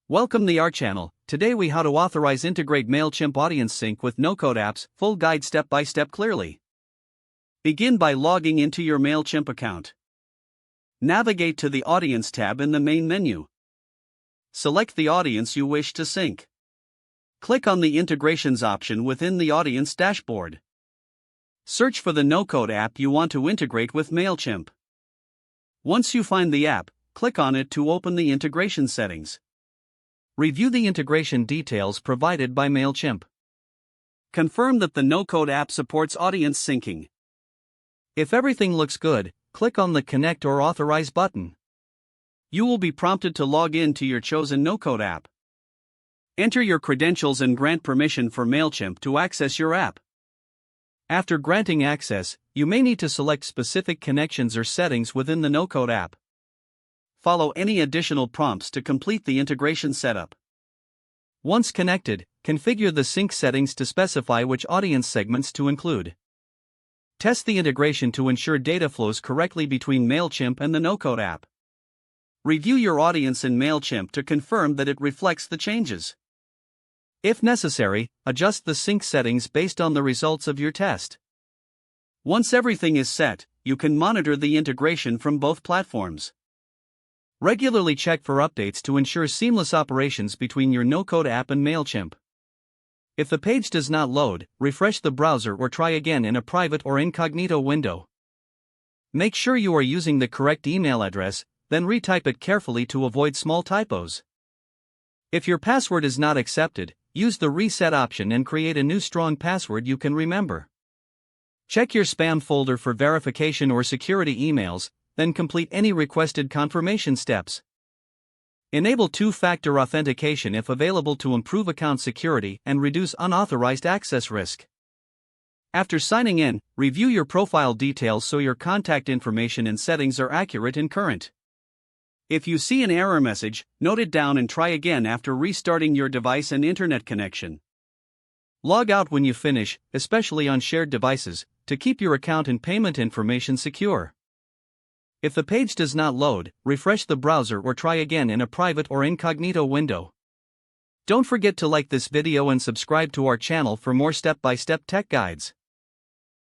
Welcome to our channel. Today we how to authorize integrate Mailchimp audience sync with no-code apps, full guide step by step clearly. Begin by logging into your Mailchimp account. Navigate to the Audience tab in the main menu. Select the audience you wish to sync. Click on the Integrations option within the Audience dashboard. Search for the no-code app you want to integrate with Mailchimp. Once you find the app, click on it to open the integration settings. Review the integration details provided by Mailchimp. Confirm that the no-code app supports audience syncing. If everything looks good, click on the Connect or Authorize button. You will be prompted to log in to your chosen no-code app. Enter your credentials and grant permission for Mailchimp to access your app. After granting access, you may need to select specific connections or settings within the no-code app. Follow any additional prompts to complete the integration setup. Once connected, configure the sync settings to specify which audience segments to include. Test the integration to ensure data flows correctly between Mailchimp and the no-code app. Review your audience in Mailchimp to confirm that it reflects the changes. If necessary, adjust the sync settings based on the results of your test. Once everything is set, you can monitor the integration from both platforms. Regularly check for updates to ensure seamless operations between your no-code app and Mailchimp. If the page does not load, refresh the browser or try again in a private or incognito window. Make sure you are using the correct email address, then retype it carefully to avoid small typos. If your password is not accepted, use the reset option and create a new strong password you can remember. Check your spam folder for verification or security emails, then complete any requested confirmation steps. Enable two-factor authentication if available to improve account security and reduce unauthorized access risk. After signing in, review your profile details so your contact information and settings are accurate and current. If you see an error message, note it down and try again after restarting your device and internet connection. Log out when you finish, especially on shared devices, to keep your account and payment information secure. If the page does not load, refresh the browser or try again in a private or incognito window. Don't forget to like this video and subscribe to our channel for more step-by-step tech guides.